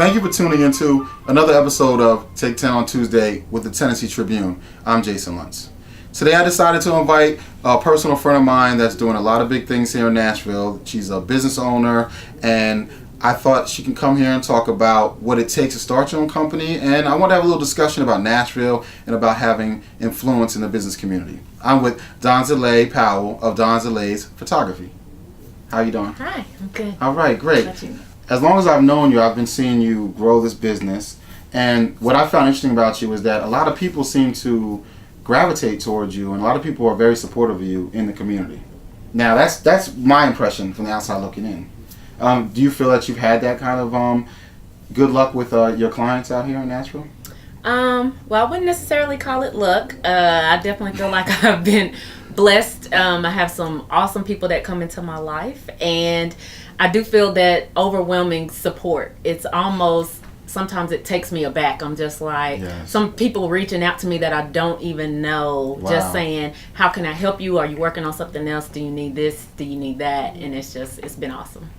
Thank you for tuning into another episode of Take 10 on Tuesday with the Tennessee Tribune. I'm Jason Luntz. Today I decided to invite a personal friend of mine that's doing a lot of big things here in Nashville. She's a business owner, and I thought she can come here and talk about what it takes to start your own company, and I want to have a little discussion about Nashville and about having influence in the business community. I'm with Donzaleigh Powell of Donzaleigh's Photography. How you doing? Hi, I'm good. All right, great. How about you? As long as I've known you, I've been seeing you grow this business, and what I found interesting about you is that a lot of people seem to gravitate towards you, and a lot of people are very supportive of you in the community. Now, that's my impression from the outside looking in. Do you feel that you've had that kind of good luck with your clients out here in Nashville? Well, I wouldn't necessarily call it luck. I definitely feel like I've been blessed. I have some awesome people that come into my life, and I do feel that overwhelming support. It's almost, sometimes it takes me aback. I'm just like, Yes. Some people reaching out to me that I don't even know, Wow. just saying, how can I help you? Are you working on something else? Do you need this? Do you need that? And it's been awesome.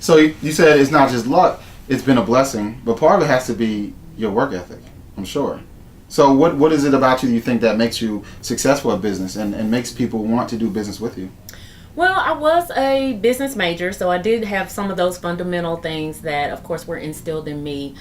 So you said it's not just luck, it's been a blessing, but part of it has to be your work ethic, I'm sure. So what is it about you think that makes you successful at business and makes people want to do business with you? Well, I was a business major, so I did have some of those fundamental things that, of course, were instilled in me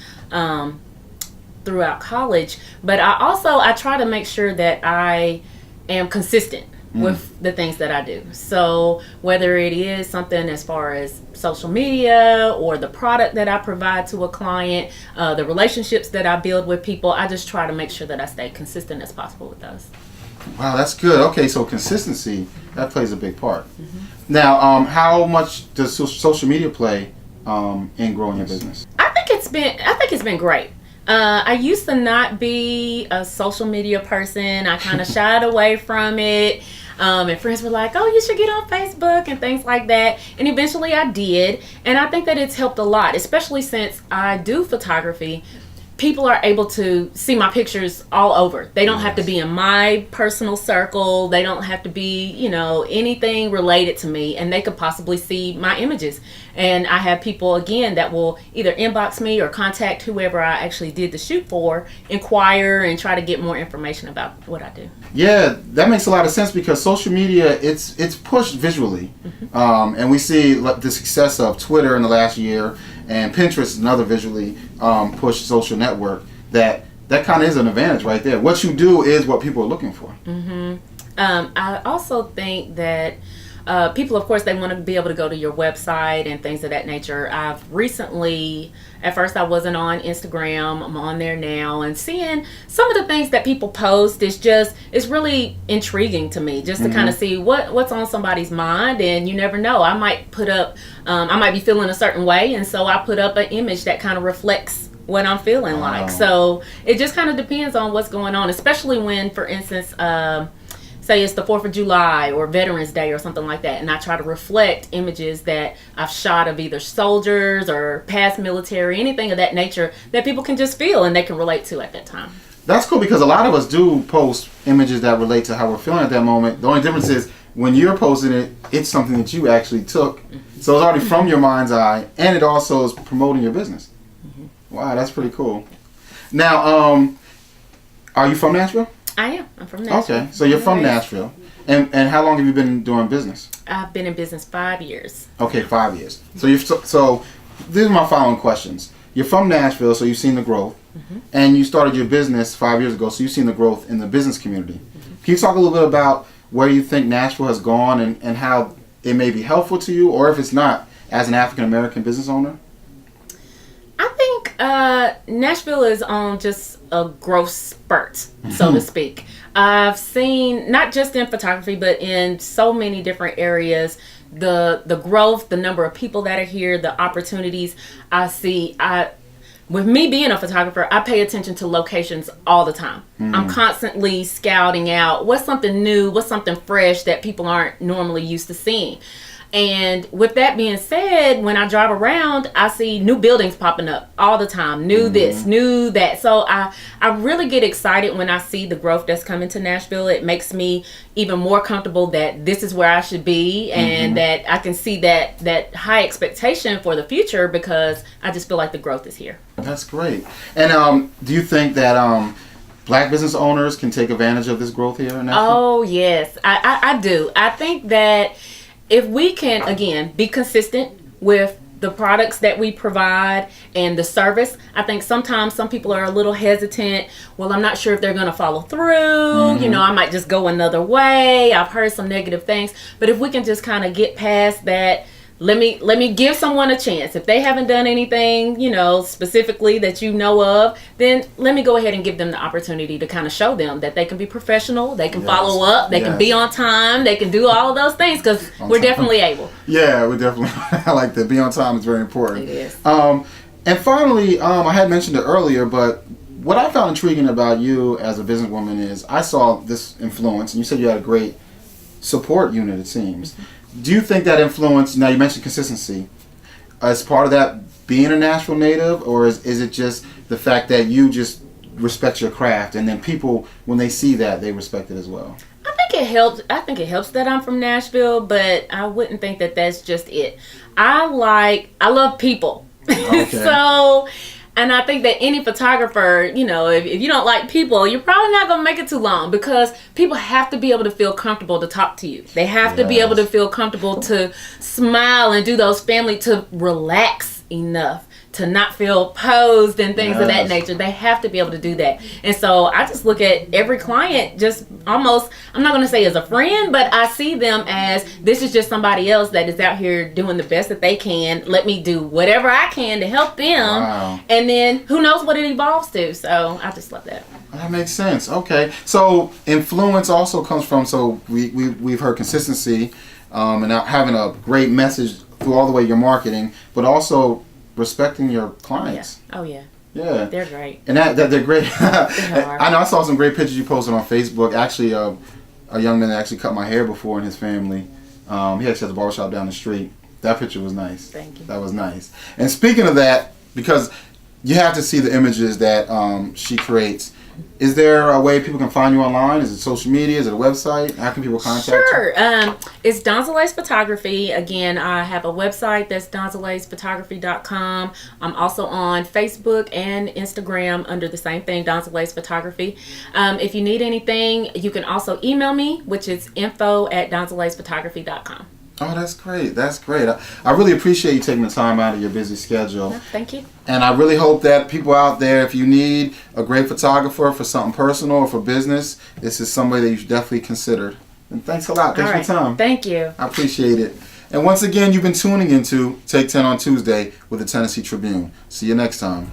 throughout college. But I try to make sure that I am consistent with the things that I do. So whether it is something as far as social media or the product that I provide to a client, the relationships that I build with people, I just try to make sure that I stay consistent as possible with those. Wow, that's good. Okay, so consistency, that plays a big part. Now, how much does social media play in growing your business? I think it's been great. I used to not be a social media person. I kind of shied away from it. And friends were like, oh, you should get on Facebook and things like that. And eventually I did. And I think that it's helped a lot, especially since I do photography. People are able to see my pictures all over. They don't have to be in my personal circle. They don't have to be, anything related to me. And they could possibly see my images. And I have people, again, that will either inbox me or contact whoever I actually did the shoot for, inquire and try to get more information about what I do. Yeah, that makes a lot of sense because social media, it's pushed visually. And we see the success of Twitter in the last year, and Pinterest is another visually pushed social network that kind of is an advantage right there. What you do is what people are looking for. I also think that people, of course, they want to be able to go to your website and things of that nature. I've recently, at first I wasn't on Instagram, I'm on there now, and seeing some of the things that people post it's really intriguing to me, just to kind of see what's on somebody's mind. And you never know, I might put up, I might be feeling a certain way, and so I put up an image that kind of reflects what I'm feeling like. So it just kind of depends on what's going on, especially when, for instance, say it's the 4th of July or Veterans Day or something like that, and I try to reflect images that I've shot of either soldiers or past military, anything of that nature that people can just feel and they can relate to at that time. That's cool because a lot of us do post images that relate to how we're feeling at that moment. The only difference is when you're posting it, it's something that you actually took. So it's already from your mind's eye, and it also is promoting your business. Wow, that's pretty cool. Now, are you from Nashville? I am. I'm from Nashville. Okay, so you're from Nashville. And how long have you been doing business? I've been in business 5 years. Okay, 5 years. So these are my following questions. You're from Nashville, so you've seen the growth. And you started your business 5 years ago, so you've seen the growth in the business community. Can you talk a little bit about where you think Nashville has gone and how it may be helpful to you, or if it's not, as an African-American business owner? I think Nashville is on just a growth spurt, so to speak. I've seen, not just in photography, but in so many different areas, the growth, the number of people that are here, the opportunities I see. With me being a photographer, I pay attention to locations all the time. I'm constantly scouting out what's something new, what's something fresh that people aren't normally used to seeing. And with that being said, when I drive around, I see new buildings popping up all the time. New this, new that. So I really get excited when I see the growth that's coming to Nashville. It makes me even more comfortable that this is where I should be, and that I can see that high expectation for the future, because I just feel like the growth is here. That's great. And do you think that Black business owners can take advantage of this growth here in Nashville? Oh, yes. I do. I think that if we can, again, be consistent with the products that we provide and the service, I think sometimes some people are a little hesitant. Well, I'm not sure if they're going to follow through. You know, I might just go another way. I've heard some negative things. But if we can just kind of get past that, let me give someone a chance. If they haven't done anything, you know, specifically that you know of, then let me go ahead and give them the opportunity to kind of show them that they can be professional, they can follow up, they can be on time, they can do all of those things, because we're definitely able. Yeah, we're definitely. I like that. Be on time is very important. It is. And finally, I had mentioned it earlier, but what I found intriguing about you as a businesswoman is I saw this influence, and you said you had a great support unit, it seems. Do you think that influence, now you mentioned consistency, as part of that being a Nashville native, or is it just the fact that you just respect your craft, and then people, when they see that, they respect it as well? I think it helps. I think it helps that I'm from Nashville, but I wouldn't think that that's just it. I love people. Okay. So, and I think that any photographer, you know, if you don't like people, you're probably not going to make it too long, because people have to be able to feel comfortable to talk to you. They have to be able to feel comfortable to smile and do those family, to relax enough to not feel posed and things of that nature. They have to be able to do that. And so I just look at every client just almost, I'm not going to say as a friend, but I see them as, this is just somebody else that is out here doing the best that they can. Let me do whatever I can to help them. Wow. And then who knows what it evolves to. So I just love that. That makes sense. Okay. So influence also comes from, so we've heard consistency, and having a great message through all the way your marketing, but also respecting your clients. Oh yeah. Yeah. They're great. And that they're great. They are. I know I saw some great pictures you posted on Facebook. Actually, a young man that actually cut my hair before in his family. He actually has a barbershop down the street. That picture was nice. Thank you. That was nice. And speaking of that, because you have to see the images that she creates, is there a way people can find you online? Is it social media? Is it a website? How can people contact you? Sure. It's Donzaleigh's Photography. Again, I have a website that's donzaleigphotography.com. I'm also on Facebook and Instagram under the same thing, Donzaleig's Photography. If you need anything, you can also email me, which is info@donzaleigphotography.com. Oh, that's great. That's great. I really appreciate you taking the time out of your busy schedule. No, thank you. And I really hope that people out there, if you need a great photographer for something personal or for business, this is somebody that you should definitely consider. And thanks a lot. Thanks for your time. Thank you. I appreciate it. And once again, you've been tuning into Take 10 on Tuesday with the Tennessee Tribune. See you next time.